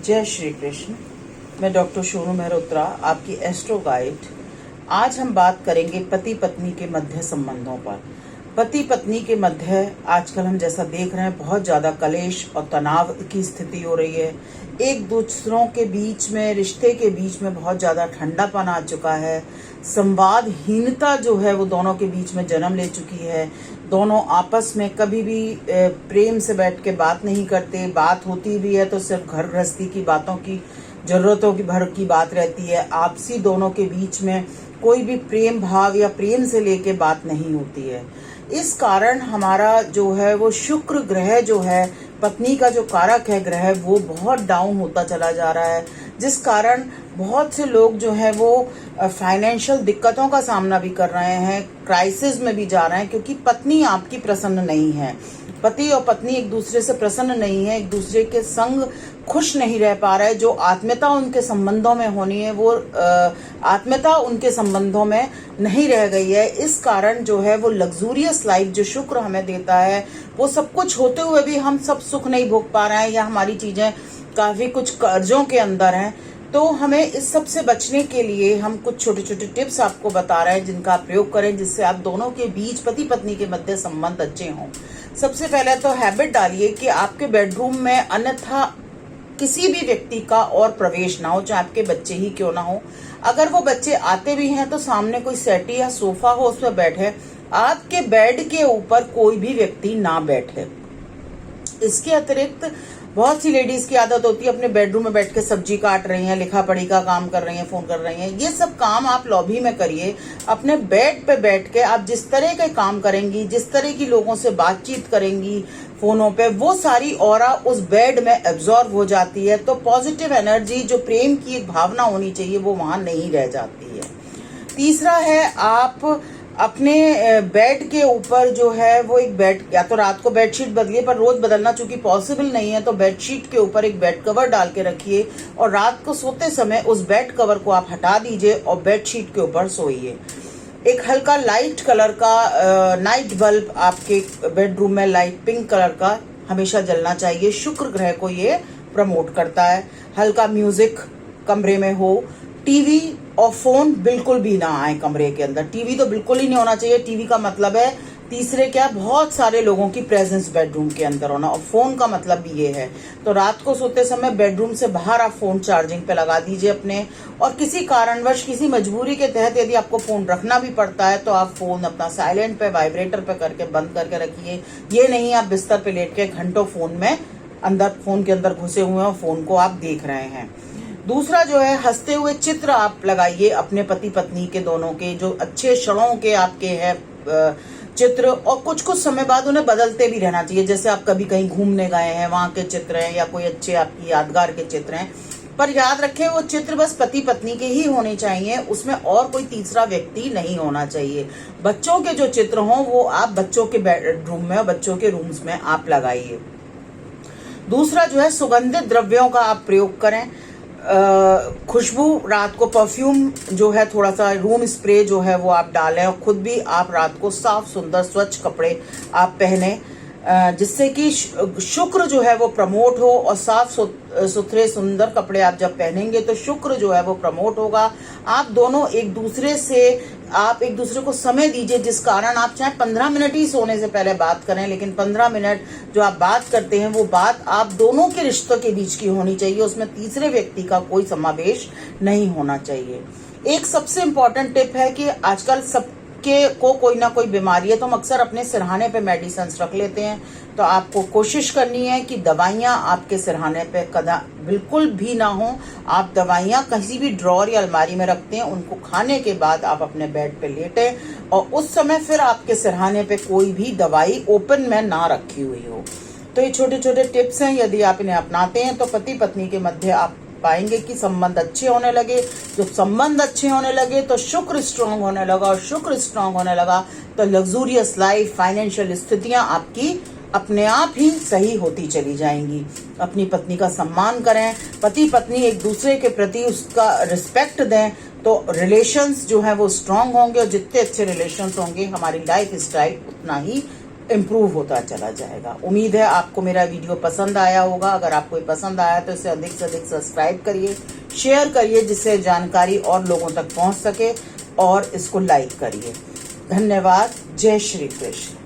जय श्री कृष्ण। मैं डॉक्टर सोनू मेहरोत्रा, आपकी एस्ट्रो गाइड। आज हम बात करेंगे पति पत्नी के मध्य संबंधों पर। पति पत्नी के मध्य आजकल हम जैसा देख रहे हैं बहुत ज्यादा कलेश और तनाव की स्थिति हो रही है। एक दूसरों के बीच में, रिश्ते के बीच में बहुत ज्यादा ठंडापन आ चुका है। संवादहीनता जो है वो दोनों के बीच में जन्म ले चुकी है। दोनों आपस में कभी भी प्रेम से बैठ के बात नहीं करते। बात होती भी है तो सिर्फ घर गृहस्थी की बातों की, जरूरतों की भर की बात रहती है। आपसी दोनों के बीच में कोई भी प्रेम भाव या प्रेम से लेके बात नहीं होती है। इस कारण हमारा जो है वो शुक्र ग्रह जो है, पत्नी का जो कारक है ग्रह, वो बहुत डाउन होता चला जा रहा है, जिस कारण बहुत से लोग जो है वो फाइनेंशियल दिक्कतों का सामना भी कर रहे हैं, क्राइसिस में भी जा रहे हैं, क्योंकि पत्नी आपकी प्रसन्न नहीं है। पति और पत्नी एक दूसरे से प्रसन्न नहीं है, एक दूसरे के संग खुश नहीं रह पा रहे। जो आत्मीयता उनके संबंधों में होनी है वो आत्मीयता उनके संबंधों में नहीं रह गई है। इस कारण जो है वो लग्जूरियस लाइफ जो शुक्र हमें देता है, वो सब कुछ होते हुए भी हम सब सुख नहीं भोग पा रहे हैं, या हमारी चीजें काफी कुछ कर्जों के अंदर हैं। तो हमें इस सब से बचने के लिए हम कुछ छोटे छोटे टिप्स आपको बता रहे हैं, जिनका आप प्रयोग करें, जिससे आप दोनों के बीच, पति पत्नी के मध्य संबंध अच्छे हों। सबसे पहले तो हैबिट डालिए कि आपके बेडरूम में अन्यथा किसी भी व्यक्ति का और प्रवेश ना हो, चाहे आपके बच्चे ही क्यों ना हो। अगर वो बच्चे आते भी हैं तो सामने कोई सेटी या सोफा हो, उस पर बैठे। आपके बेड के ऊपर कोई भी व्यक्ति ना बैठे। इसके अतिरिक्त बहुत सी लेडीज की आदत होती है अपने बेडरूम में बैठ के सब्जी काट रही हैं, लिखा पढ़ी का काम कर रही हैं, फोन कर रही हैं। ये सब काम आप लॉबी में करिए। अपने बेड पे बैठ के आप जिस तरह के काम करेंगी, जिस तरह की लोगों से बातचीत करेंगी फोनों पे, वो सारी ऑरा उस बेड में एब्जॉर्ब हो जाती है। तो पॉजिटिव एनर्जी, जो प्रेम की एक भावना होनी चाहिए, वो वहां नहीं रह जाती है। तीसरा है, आप अपने बेड के ऊपर जो है वो एक बेड, या तो रात को बेडशीट बदलिए, पर रोज बदलना चूंकि पॉसिबल नहीं है, तो बेडशीट के ऊपर एक बेड कवर डाल के रखिए और रात को सोते समय उस बेड कवर को आप हटा दीजिए और बेडशीट के ऊपर सोइए। एक हल्का लाइट कलर का नाइट बल्ब आपके बेडरूम में, लाइट पिंक कलर का, हमेशा जलना चाहिए। शुक्र ग्रह को ये प्रमोट करता है। हल्का म्यूजिक कमरे में हो। टीवी और फोन बिल्कुल भी ना आए कमरे के अंदर। टीवी तो बिल्कुल ही नहीं होना चाहिए। टीवी का मतलब है तीसरे क्या, बहुत सारे लोगों की प्रेजेंस बेडरूम के अंदर होना, और फोन का मतलब भी ये है। तो रात को सोते समय बेडरूम से बाहर आप फोन चार्जिंग पे लगा दीजिए अपने, और किसी कारणवश, किसी मजबूरी के तहत यदि आपको फोन रखना भी पड़ता है तो आप फोन अपना साइलेंट पे, वाइब्रेटर पे करके बंद करके रखिए। ये नहीं आप बिस्तर पे लेट के घंटों फोन में अंदर, फोन के अंदर घुसे हुए हैं और फोन को आप देख रहे हैं। दूसरा जो है, हंसते हुए चित्र आप लगाइए अपने पति पत्नी के दोनों के, जो अच्छे क्षणों के आपके हैं चित्र, और कुछ कुछ समय बाद उन्हें बदलते भी रहना चाहिए। जैसे आप कभी कहीं घूमने गए हैं, वहां के चित्र हैं, या कोई अच्छे आपकी यादगार के चित्र हैं, पर याद रखें वो चित्र बस पति पत्नी के ही होने चाहिए, उसमें और कोई तीसरा व्यक्ति नहीं होना चाहिए। बच्चों के जो चित्र हों वो आप बच्चों के बेडरूम में और बच्चों के रूम्स में आप लगाइए। दूसरा जो है, सुगंधित द्रव्यों का आप प्रयोग करें। खुशबू, रात को परफ्यूम जो है, थोड़ा सा रूम स्प्रे जो है वो आप डालें, और खुद भी आप रात को साफ सुंदर स्वच्छ कपड़े आप पहने, जिससे कि शुक्र जो है वो प्रमोट हो। और साफ सुथरे सुंदर कपड़े आप जब पहनेंगे तो शुक्र जो है वो प्रमोट होगा। आप दोनों एक दूसरे को समय दीजिए, जिस कारण आप चाहे 15 मिनट ही सोने से पहले बात करें, लेकिन 15 मिनट जो आप बात करते हैं वो बात आप दोनों के रिश्तों के बीच की होनी चाहिए, उसमें तीसरे व्यक्ति का कोई समावेश नहीं होना चाहिए। एक सबसे इम्पोर्टेंट टिप है कि आजकल सबके को कोई ना कोई बीमारी है, तो हम अक्सर अपने सिरहाने पे मेडिसिन रख लेते हैं। तो आपको कोशिश करनी है कि दवाइयां आपके सिरहाने पे बिल्कुल भी ना हो। आप दवाइयां किसी भी ड्रॉर या अलमारी में रखते हैं, उनको खाने के बाद आप अपने बेड पे लेटें, और उस समय फिर आपके सिरहाने पे कोई भी दवाई ओपन में ना रखी हुई हो। तो ये छोटे छोटे टिप्स हैं, यदि आप इन्हें अपनाते हैं तो पति पत्नी के मध्य आप पाएंगे कि संबंध अच्छे होने लगे। जब संबंध अच्छे होने लगे तो शुक्र स्ट्रांग होने लगा, और शुक्र स्ट्रांग होने लगा तो लग्जूरियस लाइफ, फाइनेंशियल स्थितियां आपकी अपने आप ही सही होती चली जाएंगी। अपनी पत्नी का सम्मान करें, पति पत्नी एक दूसरे के प्रति उसका रिस्पेक्ट दें, तो रिलेशंस जो है वो स्ट्रांग होंगे, और जितने अच्छे रिलेशंस होंगे हमारी लाइफ स्टाइल उतना ही इम्प्रूव होता चला जाएगा। उम्मीद है आपको मेरा वीडियो पसंद आया होगा। अगर आपको ये पसंद आया तो इसे अधिक से अधिक सब्सक्राइब करिए, शेयर करिए, जिससे जानकारी और लोगों तक पहुंच सके, और इसको लाइक करिए। धन्यवाद। जय श्री कृष्ण।